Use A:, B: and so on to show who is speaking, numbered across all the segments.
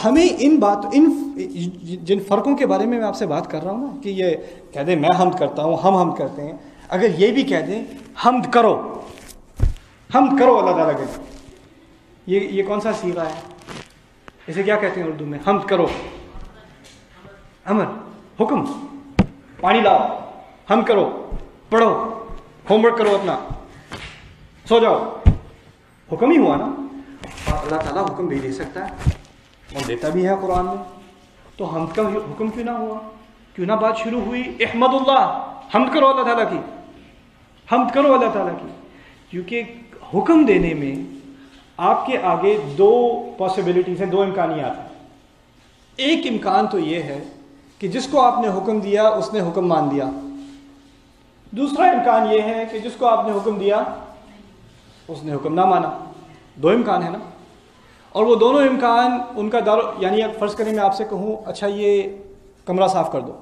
A: ہمیں ان جن فرقوں کے بارے میں آپ سے بات کر رہا ہوں نا کہ یہ کہہ دیں میں حمد کرتا ہوں، ہم حمد کرتے ہیں، اگر یہ بھی کہہ دیں حمد کرو اللہ تعالیٰ کے، یہ کون سا صیغہ ہے؟ اسے کیا کہتے ہیں اردو میں؟ حمد کرو، امر، حکم، پانی لاؤ، حمد کرو، پڑھو، ہوم ورک کرو اپنا، سو جاؤ، حکم ہی ہوا نا. اور اللہ تعالیٰ حکم بھی دے سکتا ہے اور دیتا بھی ہے قرآن میں، تو حمد کا حکم کیوں نہ ہوا؟ کیوں نہ بات شروع ہوئی احمد اللہ، حمد کرو اللہ تعالیٰ کی، حمد کرو اللہ تعالیٰ کی. کیونکہ حکم دینے میں آپ کے آگے دو پاسبلٹیز ہیں، دو امکانیات ہیں. ایک امکان تو یہ ہے کہ جس کو آپ نے حکم دیا اس نے حکم مان لیا. دوسرا امکان یہ ہے کہ جس کو آپ نے حکم دیا اس نے حکم نہ مانا. دو امکان ہے نا. اور وہ دونوں امکان ان کا یعنی فرض کریں میں آپ سے کہوں اچھا یہ کمرہ صاف کر دو،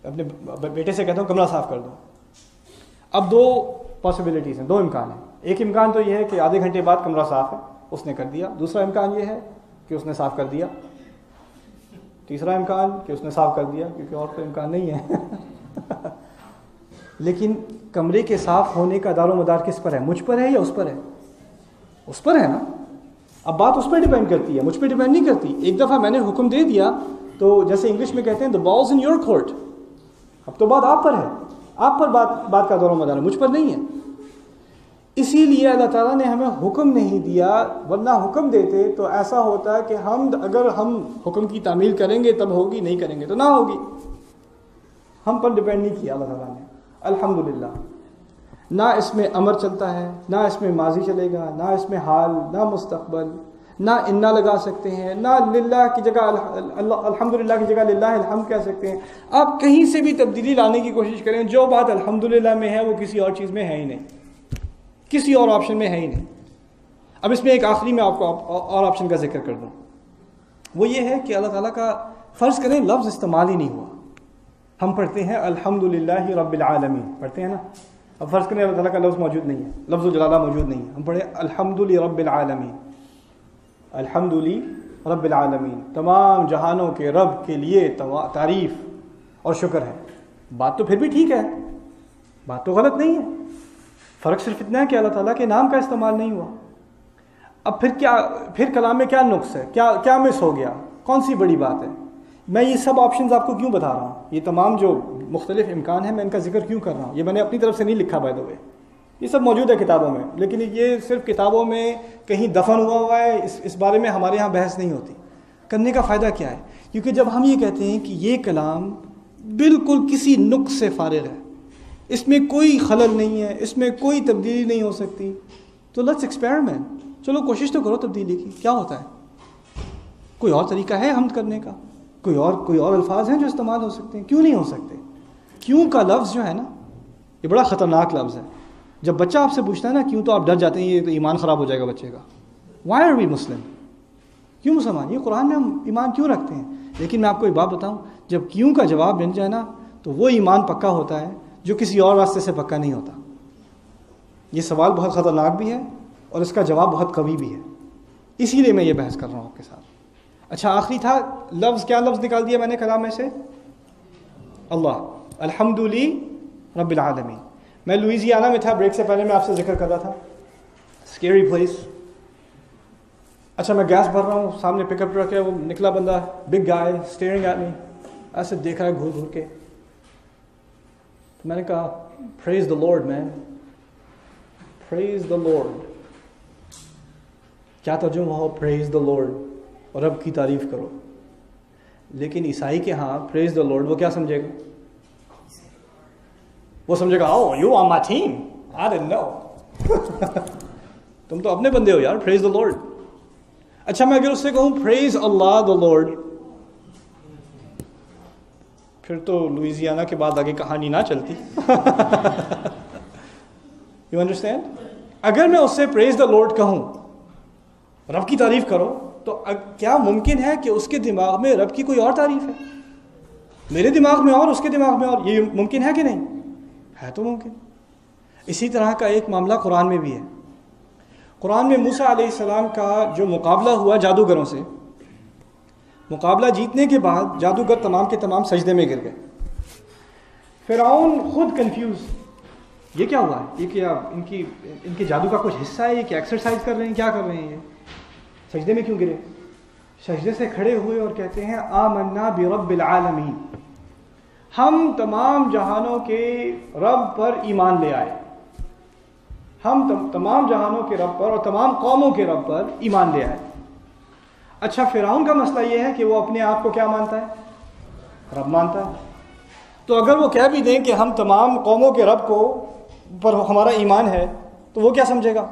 A: اپنے بیٹے سے کہتا ہوں کمرہ صاف کر دو. اب دو پاسبلٹیز ہیں، دو امکان ہیں. ایک امکان تو یہ ہے کہ آدھے گھنٹے بعد کمرہ صاف ہے، اس نے کر دیا. دوسرا امکان یہ ہے کہ اس نے صاف کر دیا. تیسرا امکان کہ اس نے صاف کر دیا، کیونکہ اور کوئی امکان نہیں ہے. لیکن کمرے کے صاف ہونے کا دار و مدار کس پر ہے؟ مجھ پر ہے یا اس پر ہے؟ اس پر ہے نا. اب بات اس پر ڈیپینڈ کرتی ہے، مجھ پہ ڈیپینڈ نہیں کرتی. ایک دفعہ میں نے حکم دے دیا تو جیسے انگلش میں کہتے ہیں the ball's in your court. اب تو بات آپ پر ہے، آپ پر بات کا دور و مدار ہے، مجھ پر نہیں ہے. اسی لیے اللہ تعالیٰ نے ہمیں حکم نہیں دیا، ورنہ حکم دیتے تو ایسا ہوتا ہے کہ اگر ہم حکم کی تعمیل کریں گے تب ہوگی، نہیں کریں گے تو نہ ہوگی. ہم پر ڈیپینڈ نہیں کیا اللہ تعالیٰ نے. الحمدللہ نہ اس میں امر چلتا ہے، نہ اس میں ماضی چلے گا، نہ اس میں حال، نہ مستقبل، نہ انا لگا سکتے ہیں، نہ للہ کی جگہ الحمدللہ کی جگہ للہ الحمد کہہ سکتے ہیں. آپ کہیں سے بھی تبدیلی لانے کی کوشش کریں، جو بات الحمدللہ میں ہے وہ کسی اور چیز میں ہے ہی نہیں، کسی اور آپشن میں ہے ہی نہیں. اب اس میں ایک آخری میں آپ کو اور آپشن کا ذکر کر دوں. وہ یہ ہے کہ اللہ تعالیٰ کا فرض کریں لفظ استعمال ہی نہیں ہوا. ہم پڑھتے ہیں الحمدللہ رب العالمین، پڑھتے ہیں نا. اب فرض کریں اللہ تعالیٰ کا لفظ موجود نہیں ہے، لفظ جلالہ موجود نہیں ہے، ہم پڑھیں الحمدللہ رب العالمین. الحمدللہ رب العالمین، تمام جہانوں کے رب کے لیے تعریف اور شکر ہے. بات تو پھر بھی ٹھیک ہے، بات تو غلط نہیں ہے. فرق صرف اتنا ہے کہ اللہ تعالیٰ کے نام کا استعمال نہیں ہوا. اب پھر کلام میں کیا نقص ہے؟ کیا مس ہو گیا؟ کون سی بڑی بات ہے؟ میں یہ سب آپشنز آپ کو کیوں بتا رہا ہوں؟ یہ تمام جو مختلف امکان ہیں میں ان کا ذکر کیوں کر رہا ہوں؟ یہ میں نے اپنی طرف سے نہیں لکھا بائی دا وے، یہ سب موجود ہے کتابوں میں، لیکن یہ صرف کتابوں میں کہیں دفن ہوا ہے. اس بارے میں ہمارے ہاں بحث نہیں ہوتی. کرنے کا فائدہ کیا ہے؟ کیونکہ جب ہم یہ کہتے ہیں کہ یہ کلام بالکل کسی نقص سے فارغ ہے، اس میں کوئی خلل نہیں ہے، اس میں کوئی تبدیلی نہیں ہو سکتی، تو لیٹس ایکسپیریمنٹ. چلو کوشش تو کرو تبدیلی کی. کیا ہوتا ہے؟ کوئی اور طریقہ ہے حمد کرنے کا؟ کوئی اور الفاظ ہیں جو استعمال ہو سکتے ہیں؟ کیوں نہیں ہو سکتے؟ کیوں کا لفظ جو ہے نا یہ بڑا خطرناک لفظ ہے. جب بچہ آپ سے پوچھتا ہے نا کیوں، تو آپ ڈر جاتے ہیں یہ تو ایمان خراب ہو جائے گا بچے کا. وائی آر وی مسلم؟ کیوں مسلمان؟ یہ قرآن میں ہم ایمان کیوں رکھتے ہیں؟ لیکن میں آپ کو ایک بات بتاؤں، جب کیوں کا جواب مل جائے نا تو وہ ایمان پکا ہوتا ہے جو کسی اور راستے سے پکا نہیں ہوتا. یہ سوال بہت خطرناک بھی ہے اور اس کا جواب بہت قوی بھی ہے. اسی لیے میں یہ بحث کر رہا ہوں آپ کے ساتھ. اچھا آخری تھا لفظ، کیا لفظ نکال دیا میں نے کلام میں سے؟ اللہ، الحمدللہ رب العالمین. میں لوئزیانا میں تھا، بریک سے پہلے میں آپ سے ذکر کر رہا تھا. Scary place. اچھا میں گیس بھر رہا ہوں، سامنے پک اپ ٹرک ہے، وہ نکلا بندہ، big guy staring at me, ایسے دیکھ رہا ہے گھور گھور کے. تو میں نے کہا پریز دا لارڈ مین، پریز دا لارڈ. کیا ترجمہ ہو پریز دا لارڈ؟ اور رب کی تعریف کرو. لیکن عیسائی کے ہاں پریز دا لارڈ وہ کیا سمجھے گا؟ وہ سمجھے گا oh you on my team, I don't know. تم تو اپنے بندے ہو یار، پریز دا لارڈ. اچھا میں اگر اس سے کہوں پریز اللہ دا لارڈ، پھر تو لوئزیانا کے بعد آگے کہانی نہ چلتی. You understand? اگر میں اس سے پریز دا لارڈ کہوں، رب کی تعریف کرو، تو کیا ممکن ہے کہ اس کے دماغ میں رب کی کوئی اور تعریف ہے، میرے دماغ میں اور اس کے دماغ میں اور؟ یہ ممکن ہے کہ نہیں؟ ہے تو ممکن. اسی طرح کا ایک معاملہ قرآن میں بھی ہے. قرآن میں موسیٰ علیہ السلام کا جو مقابلہ ہوا جادوگروں سے، مقابلہ جیتنے کے بعد جادوگر تمام کے تمام سجدے میں گر گئے. فرعون خود کنفیوز، یہ کیا ہوا ہے؟ یہ کیا ان کے جادو کا کچھ حصہ ہے؟ یہ کیا ایکسرسائز کر رہے ہیں؟ کیا کر رہے ہیں؟ یہ سجدے میں کیوں گرے؟ سجدے سے کھڑے ہوئے اور کہتے ہیں آمنا برب العالمین، ہم تمام جہانوں کے رب پر ایمان لے آئے. ہم تمام جہانوں کے رب پر اور تمام قوموں کے رب پر ایمان لے آئے. اچھا، فرعون کا مسئلہ یہ ہے کہ وہ اپنے آپ کو کیا مانتا ہے؟ رب مانتا ہے. تو اگر وہ کہہ بھی دیں کہ ہم تمام قوموں کے رب کو پر ہمارا ایمان ہے، تو وہ کیا سمجھے گا؟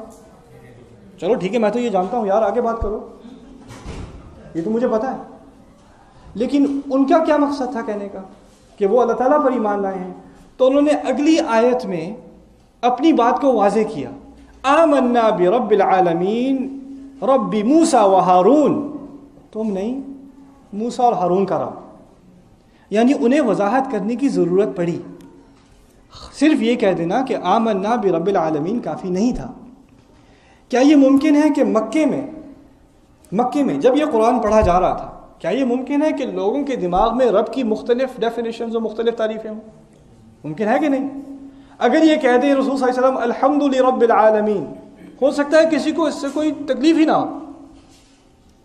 A: چلو ٹھیک ہے، میں تو یہ جانتا ہوں یار، آگے بات کرو، یہ تو مجھے پتا ہے. لیکن ان کا کیا مقصد تھا کہنے کا؟ کہ وہ اللہ تعالیٰ پر ایمان لائے ہیں. تو انہوں نے اگلی آیت میں اپنی بات کو واضح کیا، آمنا برب العالمین رب موسیٰ و ہارون. تم نہیں، موسیٰ اور ہارون کا رب. یعنی انہیں وضاحت کرنے کی ضرورت پڑی. صرف یہ کہہ دینا کہ آمنا برب العالمین کافی نہیں تھا. کیا یہ ممکن ہے کہ مکے میں جب یہ قرآن پڑھا جا رہا تھا، کیا یہ ممکن ہے کہ لوگوں کے دماغ میں رب کی مختلف ڈیفینیشنز اور مختلف تعریفیں ہوں؟ ممکن ہے کہ نہیں؟ اگر یہ کہہ دیں رسول صلی اللہ علیہ وسلم الحمد لرب العالمین، ہو سکتا ہے کسی کو اس سے کوئی تکلیف ہی نہ ہو.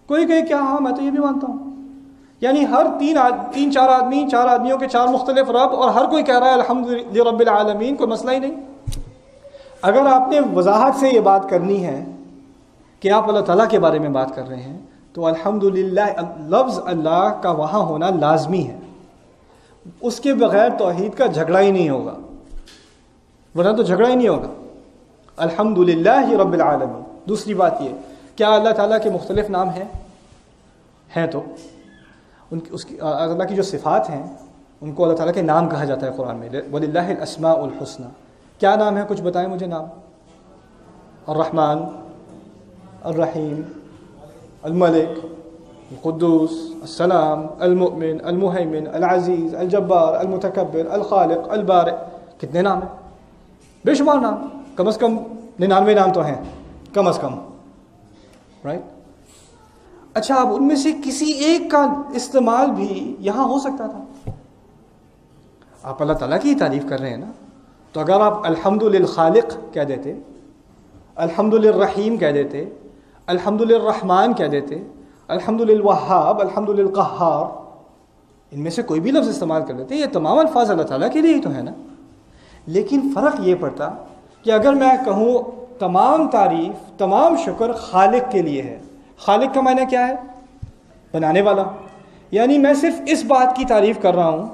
A: کوئی کہے کیا ہاں میں تو یہ بھی مانتا ہوں. یعنی ہر چار آدمیوں کے چار مختلف رب، اور ہر کوئی کہہ رہا ہے الحمد لرب العالمین، کوئی مسئلہ ہی نہیں. اگر آپ نے وضاحت سے یہ بات کرنی ہے کہ آپ اللہ تعالیٰ کے بارے میں بات کر رہے ہیں، تو الحمدللہ لفظ اللہ کا وہاں ہونا لازمی ہے. اس کے بغیر توحید کا جھگڑا ہی نہیں ہوگا، ورنہ تو جھگڑا ہی نہیں ہوگا. الحمدللہ رب العالمین. دوسری بات یہ، کیا اللہ تعالیٰ کے مختلف نام ہیں؟ تو اللہ کی جو صفات ہیں ان کو اللہ تعالیٰ کے نام کہا جاتا ہے قرآن میں. وَلِلَّهِ الْأَسْمَاءُ الْحُسْنَى. کیا نام ہے؟ کچھ بتائیں مجھے نام. الرحمن، الرحیم، الملک، القدوس، السلام، المؤمن، المہیمن، العزیز، الجبار، المتکبر، الخالق، البارئ. کتنے نام ہیں؟ بے شمار نام. کم از کم 99 نام تو ہیں، کم از کم، رائٹ؟ اچھا، اب ان میں سے کسی ایک کا استعمال بھی یہاں ہو سکتا تھا. آپ اللہ تعالیٰ کی تعریف کر رہے ہیں نا، تو اگر آپ الحمد للخالق کہہ دیتے، الحمد للرحیم کہہ دیتے، الحمد للرحمن کہہ دیتے، الحمد للوہاب، الحمد للقہار، ان میں سے کوئی بھی لفظ استعمال کر دیتے، یہ تمام الفاظ اللہ تعالیٰ کے لیے ہی تو ہے نا. لیکن فرق یہ پڑتا کہ اگر میں کہوں تمام تعریف، تمام شکر خالق کے لیے ہے. خالق کا معنی کیا ہے؟ بنانے والا. یعنی میں صرف اس بات کی تعریف کر رہا ہوں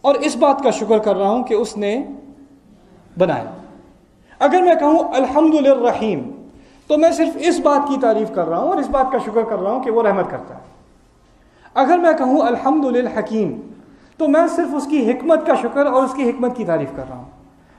A: اور اس بات کا شکر کر رہا ہوں کہ اس نے بنایا. اگر میں کہوں الحمد للرحیم، تو میں صرف اس بات کی تعریف کر رہا ہوں اور اس بات کا شکر کر رہا ہوں کہ وہ رحمت کرتا ہے. اگر میں کہوں الحمد للحکیم، تو میں صرف اس کی حکمت کا شکر اور اس کی حکمت کی تعریف کر رہا ہوں.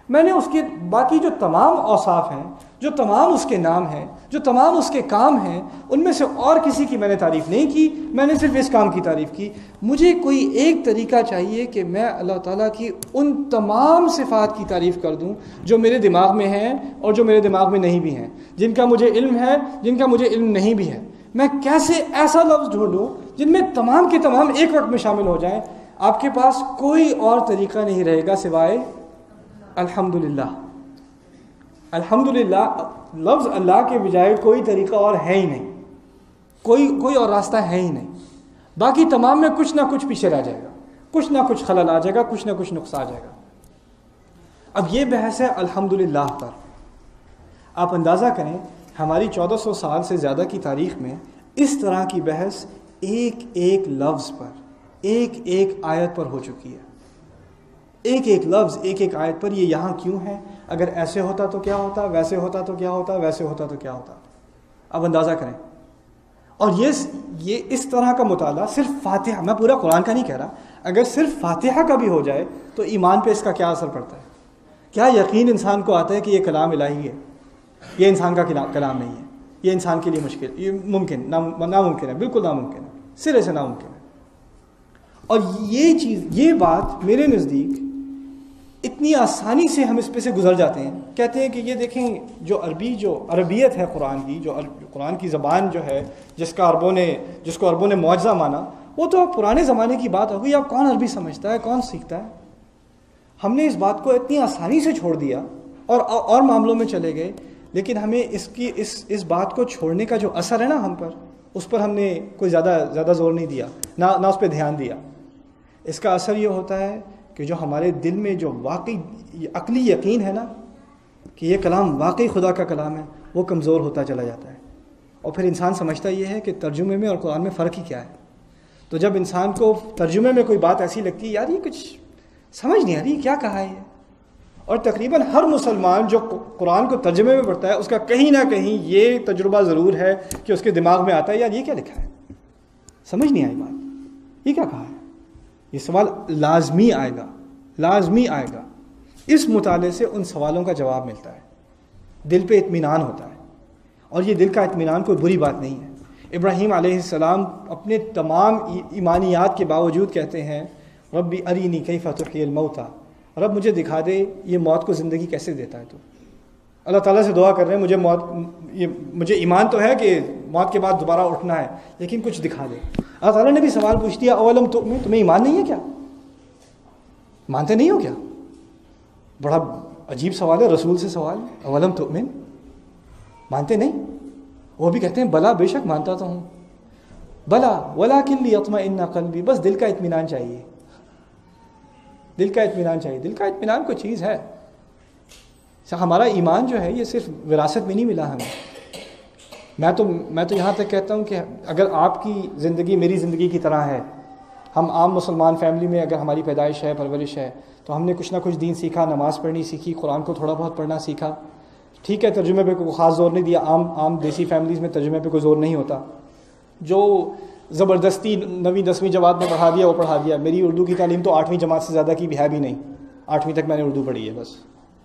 A: میں نے اس کے باقی جو تمام اوصاف ہیں، جو تمام اس کے نام ہیں، جو تمام اس کے کام ہیں، ان میں سے اور کسی کی میں نے تعریف نہیں کی، میں نے صرف اس کام کی تعریف کی. مجھے کوئی ایک طریقہ چاہیے کہ میں اللہ تعالیٰ کی ان تمام صفات کی تعریف کر دوں جو میرے دماغ میں ہیں اور جو میرے دماغ میں نہیں بھی ہیں، جن کا مجھے علم ہے، جن کا مجھے علم نہیں بھی ہے. میں کیسے ایسا لفظ ڈھونڈوں جن میں تمام کے تمام ایک وقت میں شامل ہو جائیں؟ آپ کے پاس کوئی اور طریقہ نہیں رہے گا سوائے الحمدللہ. الحمدللہ لفظ اللہ کے بجائے کوئی طریقہ اور ہے ہی نہیں، کوئی اور راستہ ہے ہی نہیں. باقی تمام میں کچھ نہ کچھ پیچھے رہ جائے گا، کچھ نہ کچھ خلل آ جائے گا، کچھ نہ کچھ نقص آ جائے گا. اب یہ بحث ہے الحمدللہ پر. آپ اندازہ کریں ہماری 1400 سال سے زیادہ کی تاریخ میں اس طرح کی بحث ایک ایک لفظ پر، ایک ایک آیت پر ہو چکی ہے. ایک ایک لفظ، ایک ایک آیت پر. یہ یہاں کیوں ہے؟ اگر ایسے ہوتا تو کیا ہوتا، ویسے ہوتا تو کیا ہوتا، ویسے ہوتا تو کیا ہوتا. اب اندازہ کریں. اور یہ اس طرح کا مطالعہ صرف فاتحہ، میں پورا قرآن کا نہیں کہہ رہا، اگر صرف فاتحہ کا بھی ہو جائے تو ایمان پہ اس کا کیا اثر پڑتا ہے؟ کیا یقین انسان کو آتا ہے کہ یہ کلام الہی ہے؟ یہ انسان کا کلام نہیں ہے، یہ انسان کے لیے مشکل، یہ ممکن ناممکن ہے، بالکل ناممکن ہے، سرے سے ناممکن ہے. اور یہ چیز، یہ بات میرے نزدیک اتنی آسانی سے ہم اس پہ سے گزر جاتے ہیں. کہتے ہیں کہ یہ دیکھیں جو عربیت ہے قرآن کی، جو قرآن کی زبان جو ہے، جس کو عربوں نے معجزہ مانا، وہ تو پرانے زمانے کی بات ہوگی، اب کون عربی سمجھتا ہے، کون سیکھتا ہے. ہم نے اس بات کو اتنی آسانی سے چھوڑ دیا اور معاملوں میں چلے گئے. لیکن ہمیں اس بات کو چھوڑنے کا جو اثر ہے نا ہم پر، اس پر ہم نے کوئی زیادہ زور نہیں دیا، نہ اس پہ دھیان دیا. اس کا اثر یہ ہوتا ہے کہ جو ہمارے دل میں جو واقعی عقلی یقین ہے نا کہ یہ کلام واقعی خدا کا کلام ہے، وہ کمزور ہوتا چلا جاتا ہے. اور پھر انسان سمجھتا یہ ہے کہ ترجمے میں اور قرآن میں فرق ہی کیا ہے. تو جب انسان کو ترجمے میں کوئی بات ایسی لگتی ہے، یار یہ کچھ سمجھ نہیں آ رہی کیا کہا ہے. اور تقریباً ہر مسلمان جو قرآن کو ترجمے میں پڑھتا ہے اس کا کہیں نہ کہیں یہ تجربہ ضرور ہے کہ اس کے دماغ میں آتا ہے یار یہ کیا لکھا ہے، سمجھ نہیں آئی بات، یہ کیا کہا ہے. یہ سوال لازمی آئے گا. اس مطالعے سے ان سوالوں کا جواب ملتا ہے، دل پہ اطمینان ہوتا ہے. اور یہ دل کا اطمینان کوئی بری بات نہیں ہے. ابراہیم علیہ السلام اپنے تمام ایمانیات کے باوجود کہتے ہیں ربی ارینی کیف تحیی الموتى، رب مجھے دکھا دے یہ موت کو زندگی کیسے دیتا ہے تو. اللہ تعالیٰ سے دعا کر رہے ہیں مجھے ایمان تو ہے کہ موت کے بعد دوبارہ اٹھنا ہے، لیکن کچھ دکھا دے. اللہ تعالیٰ نے بھی سوال پوچھ دیا اولم تؤمن، تمہیں ایمان نہیں ہے کیا، مانتے نہیں ہو کیا. بڑا عجیب سوال ہے، رسول سے سوال، اولم تؤمن، مانتے نہیں. وہ بھی کہتے ہیں بلا، بے شک مانتا تو ہوں، بلا ولکن لیطمئن قلبی، بس دل کا اطمینان چاہیے. دل کا اطمینان کوئی چیز ہے. ہمارا ایمان جو ہے یہ صرف وراثت میں نہیں ملا ہمیں. میں تو یہاں تک کہتا ہوں کہ اگر آپ کی زندگی میری زندگی کی طرح ہے، ہم عام مسلمان فیملی میں اگر ہماری پیدائش ہے، پرورش ہے، تو ہم نے کچھ نہ کچھ دین سیکھا، نماز پڑھنی سیکھی، قرآن کو تھوڑا بہت پڑھنا سیکھا. ٹھیک ہے، ترجمے پہ کوئی خاص زور نہیں دیا. عام دیسی فیملیز میں ترجمے پہ کوئی زور نہیں ہوتا. جو زبردستی 9ویں 10ویں جماعت میں پڑھا دیا وہ پڑھا دیا. میری اردو کی تعلیم تو 8ویں جماعت سے زیادہ کی بھی ہے بھی نہیں. 8ویں تک میں نے اردو پڑھی ہے بس.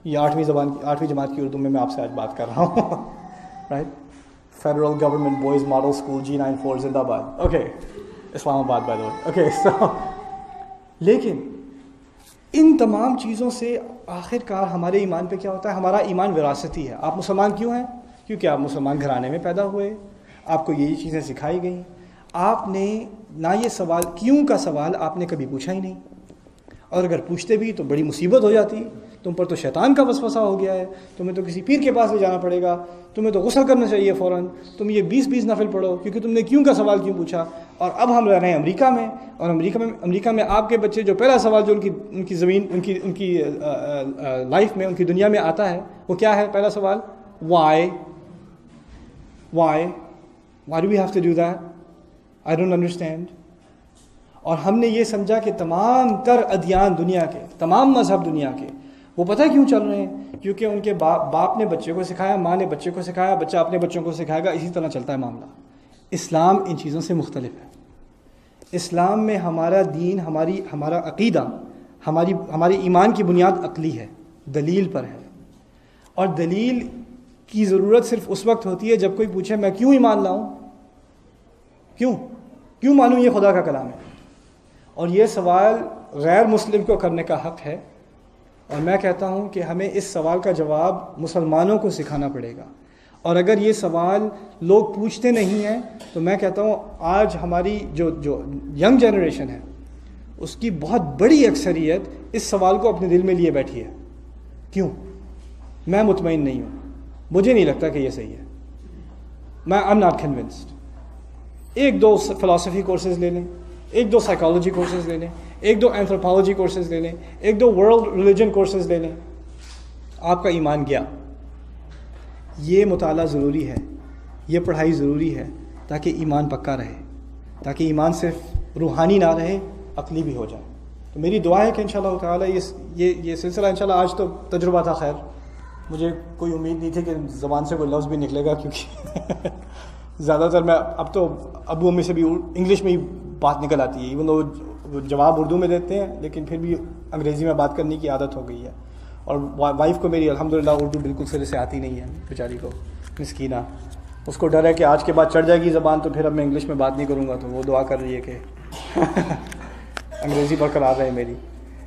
A: یہ 8ویں جماعت کی اردو میں آپ سے آج بات کر رہا ہوں. Right, federal government boys model school G94 زندہ آباد. اوکے، اسلام آباد بائی دا وے. اوکے، سو لیکن ان تمام چیزوں سے آخر کار ہمارے ایمان پہ کیا ہوتا ہے؟ ہمارا ایمان وراثتی ہے. آپ مسلمان کیوں ہیں؟ کیونکہ آپ مسلمان گھرانے میں پیدا ہوئے، آپ کو یہی چیزیں سکھائی گئیں. آپ نے نہ یہ سوال کیوں کا سوال آپ نے کبھی پوچھا ہی نہیں. اور اگر پوچھتے بھی تو بڑی مصیبت ہو جاتی. تم پر تو شیطان کا وسوسہ ہو گیا ہے، تمہیں تو کسی پیر کے پاس لے جانا پڑے گا، تمہیں تو غسل کرنا چاہیے فوراً، تم یہ 20 نفل پڑھو کیونکہ تم نے کیوں کا سوال کیوں پوچھا. اور اب ہم رہ رہے ہیں امریکہ میں، اور امریکہ میں آپ کے بچے جو پہلا سوال جو ان کی زمین ان کی لائف میں، ان کی دنیا میں آتا ہے، وہ کیا ہے؟ پہلا سوال why do we have to do that? I don't understand. اور ہم نے یہ سمجھا کہ تمام تر ادیان دنیا کے، تمام مذہب دنیا کے، وہ پتہ کیوں چل رہے ہیں؟ کیونکہ ان کے باپ نے بچے کو سکھایا، ماں نے بچے کو سکھایا، بچہ اپنے بچوں کو سکھائے گا، اسی طرح چلتا ہے معاملہ. اسلام ان چیزوں سے مختلف ہے. اسلام میں ہمارا دین، ہمارا عقیدہ، ہماری ایمان کی بنیاد عقلی ہے، دلیل پر ہے. اور دلیل کی ضرورت صرف اس وقت ہوتی ہے جب کوئی پوچھے میں کیوں ایمان لاؤں، کیوں مانوں یہ خدا کا کلام ہے. اور یہ سوال غیر مسلم کو کرنے کا حق ہے. اور میں کہتا ہوں کہ ہمیں اس سوال کا جواب مسلمانوں کو سکھانا پڑے گا. اور اگر یہ سوال لوگ پوچھتے نہیں ہیں تو میں کہتا ہوں آج ہماری جو ینگ جنریشن ہے اس کی بہت بڑی اکثریت اس سوال کو اپنے دل میں لیے بیٹھی ہے. کیوں؟ میں مطمئن نہیں ہوں، مجھے نہیں لگتا کہ یہ صحیح ہے. I'm not convinced. 1-2 فلسفی کورسز لے لیں، 1-2 سائیکالوجی کورسز لے لیں، 1-2 اینتھروپالوجی کورسز لے لیں، 1-2 ورلڈ ریلیجن کورسز لے لیں، آپ کا ایمان گیا. یہ مطالعہ ضروری ہے، یہ پڑھائی ضروری ہے تاکہ ایمان پکا رہے، تاکہ ایمان صرف روحانی نہ رہے، عقلی بھی ہو جائے. تو میری دعا ہے کہ انشاءاللہ تعالی یہ سلسلہ انشاءاللہ آج تو تجربہ تھا. خیر مجھے کوئی امید نہیں تھی کہ زبان سے کوئی لفظ بھی نکلے گا، کیونکہ زیادہ تر میں اب تو ابو امی سے بھی انگلش میں ہی بات نکل آتی ہے. ایون وہ جواب اردو میں دیتے ہیں لیکن پھر بھی انگریزی میں بات کرنے کی عادت ہو گئی ہے. اور وائف کو میری الحمدللہ اردو بالکل سرے سے آتی نہیں ہے، بیچاری کو، مسکینہ. اس کو ڈر ہے کہ آج کے بعد چڑھ جائے گی زبان تو پھر اب میں انگلش میں بات نہیں کروں گا. تو وہ دعا کر رہی ہے کہ انگریزی برقرار رہے میری.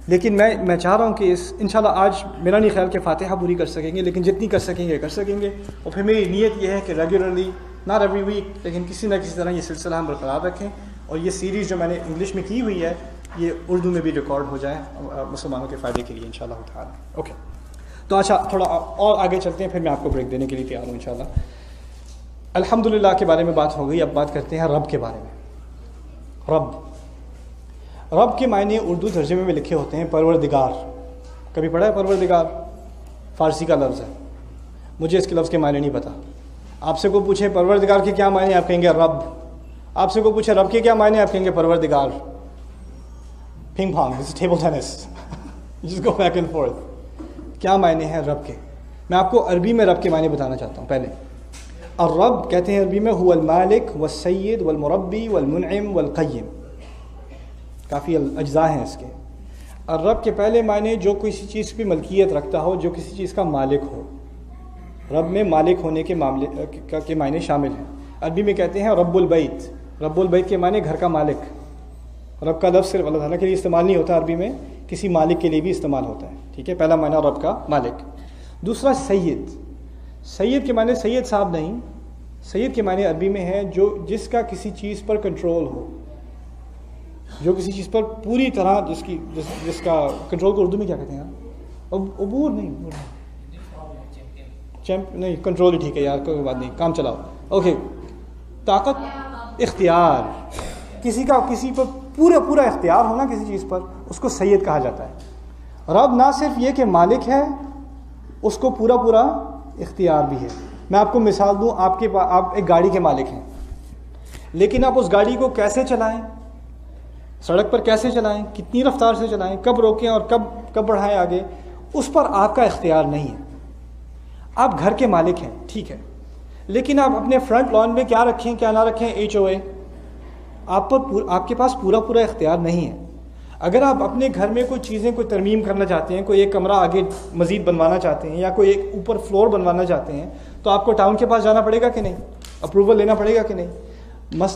A: لیکن میں چاہ رہا ہوں کہ انشاءاللہ آج میرا نہیں خیال کہ فاتحہ پوری کر سکیں گے، لیکن جتنی کر سکیں گے کر سکیں گے. اور پھر میری نیت یہ ہے کہ ریگولرلی ناٹ ایوری ویک، لیکن کسی نہ کسی طرح یہ سلسلہ ہم برقرار رکھیں، اور یہ سیریز جو میں نے انگلش میں کی ہوئی ہے یہ اردو میں بھی ریکارڈ ہو جائے مسلمانوں کے فائدے کے لیے انشاءاللہ تعالی۔ اوکے، تو اچھا تھوڑا اور آگے چلتے ہیں، پھر میں آپ کو بریک دینے کے لیے تیار ہوں انشاءاللہ۔ الحمدللہ کے بارے میں بات ہو گئی، اب بات کرتے ہیں رب کے بارے میں۔ رب کے معنی اردو ترجمے میں لکھے ہوتے ہیں پروردگار۔ کبھی پڑھا ہے پروردگار؟ فارسی کا لفظ ہے، مجھے اس کے لفظ کے معنی نہیں پتہ۔ آپ سے کوئی پوچھے پروردگار کے کیا معنی، آپ کہیں گے رب۔ آپ سے کوئی پوچھے رب کے کیا معنی، آپ کہیں گے پروردگار۔ پنگ پانگ، دس از ٹیبل ٹینس، جس گو بیک اینڈ فورتھ۔ کیا معنی ہیں رب کے؟ میں آپ کو عربی میں رب کے معنی بتانا چاہتا ہوں پہلے۔ الرب کہتے ہیں عربی میں هو المالک والسید والمربی والمنعم والقیم، کافی اجزاء ہیں اس کے۔ الرب کے پہلے معنی جو کسی چیز کی ملکیت رکھتا ہو، جو کسی چیز کا مالک ہو۔ رب میں مالک ہونے کے معاملے کے معنی شامل ہیں۔ عربی میں کہتے ہیں رب البیت۔ رب البیت کے معنی گھر کا مالک۔ رب کا لفظ صرف اللہ تعالیٰ کے لیے استعمال نہیں ہوتا، عربی میں کسی مالک کے لیے بھی استعمال ہوتا ہے، ٹھیک ہے۔ پہلا معنی رب کا مالک۔ دوسرا سید۔ سید کے معنی سید صاحب نہیں، سید کے معنی عربی میں ہے جو جس کا کسی چیز پر کنٹرول ہو، جو کسی چیز پر پوری طرح جس کا کنٹرول کو اردو میں کیا کہتے ہیں؟ عبور نہیں، نہیں کنٹرول ہی ٹھیک ہے یار، کوئی بات نہیں، کام چلاؤ۔ اوکے، طاقت، اختیار، کسی پر پورا اختیار ہونا کسی چیز پر، اس کو سید کہا جاتا ہے۔ رب نہ صرف یہ کہ مالک ہے، اس کو پورا اختیار بھی ہے۔ میں آپ کو مثال دوں، آپ ایک گاڑی کے مالک ہیں، لیکن آپ اس گاڑی کو کیسے چلائیں، سڑک پر کیسے چلائیں، کتنی رفتار سے چلائیں، کب روکیں اور کب بڑھائیں آگے، اس پر آپ کا اختیار نہیں ہے۔ آپ گھر کے مالک ہیں، ٹھیک ہے، لیکن آپ اپنے فرنٹ لان میں کیا رکھیں کیا نہ رکھیں، HOA، آپ کے پاس پورا اختیار نہیں ہے۔ اگر آپ اپنے گھر میں کوئی ترمیم کرنا چاہتے ہیں، کوئی ایک کمرہ آگے مزید بنوانا چاہتے ہیں، یا کوئی ایک اوپر فلور بنوانا چاہتے ہیں، تو آپ کو ٹاؤن کے پاس جانا پڑے گا کہ نہیں، اپروول لینا پڑے گا کہ نہیں۔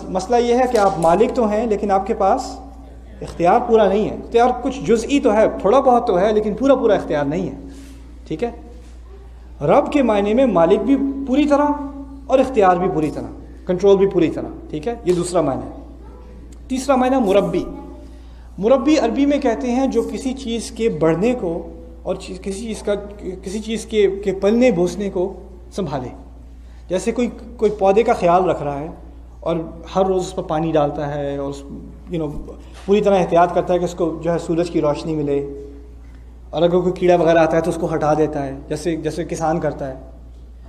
A: مسئلہ یہ ہے کہ آپ مالک تو ہیں، لیکن آپ کے پاس اختیار پورا نہیں ہے۔ اختیار کچھ جزئی تو ہے، تھوڑا بہت تو ہے، لیکن پورا اختیار نہیں ہے، ٹھیک ہے۔ رب کے معنی میں مالک بھی پوری طرح اور اختیار بھی پوری طرح، کنٹرول بھی پوری طرح، ٹھیک ہے، یہ دوسرا معنی ہے۔ تیسرا معنی مربی۔ مربی عربی میں کہتے ہیں جو کسی چیز کے بڑھنے کو اور کسی چیز کے پلنے بوسنے کو سنبھالے۔ جیسے کوئی پودے کا خیال رکھ رہا ہے اور ہر روز اس پر پانی ڈالتا ہے، اور پوری طرح احتیاط کرتا ہے کہ اس کو جو ہے سورج کی روشنی ملے، اور اگر کوئی کیڑا وغیرہ آتا ہے تو اس کو ہٹا دیتا ہے، جیسے کسان کرتا ہے،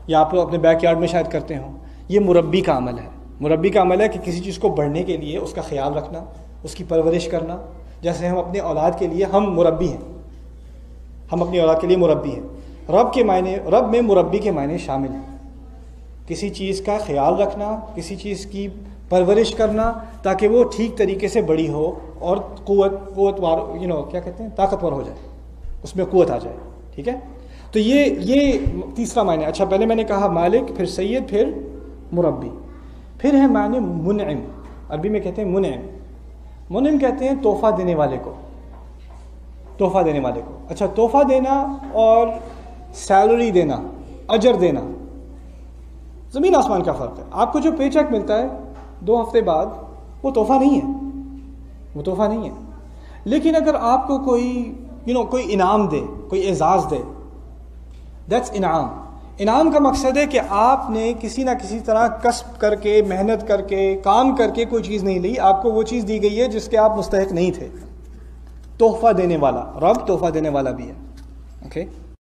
A: یا آپ اپنے بیک یارڈ میں شاید کرتے ہوں۔ یہ مربی کا عمل ہے۔ مربی کا عمل ہے کہ کسی چیز کو بڑھنے کے لیے اس کا خیال رکھنا، اس کی پرورش کرنا۔ جیسے ہم اپنے اولاد کے لیے ہم مربی ہیں، ہم اپنی اولاد کے لیے مربی ہیں۔ رب میں مربی کے معنی شامل ہیں، کسی چیز کا خیال رکھنا، کسی چیز کی پرورش کرنا تاکہ وہ ٹھیک طریقے سے بڑی ہو اور کیا کہتے ہیں، طاقتور ہو جائے، اس میں قوت آ جائے، ٹھیک ہے۔ تو یہ تیسرا معنی۔ اچھا، پہلے میں نے کہا مالک، پھر سید، پھر مربی، پھر ہے معنی منعم۔ عربی میں کہتے ہیں منعم۔ منعم کہتے ہیں تحفہ دینے والے کو، تحفہ دینے والے کو۔ اچھا، تحفہ دینا اور سیلری دینا، اجر دینا، زمین آسمان کا فرق ہے۔ آپ کو جو پے چیک ملتا ہے 2 ہفتے بعد، وہ تحفہ نہیں ہے، وہ تحفہ نہیں ہے۔ لیکن اگر آپ کو کوئی انعام دے، کوئی اعزاز دے، دیٹس انعام۔ انعام کا مقصد ہے کہ آپ نے کسی نہ کسی طرح کسب کر کے، محنت کر کے، کام کر کے کوئی چیز نہیں لی، آپ کو وہ چیز دی گئی ہے جس کے آپ مستحق نہیں تھے۔ تحفہ دینے والا، رب تحفہ دینے والا بھی ہے، اوکے۔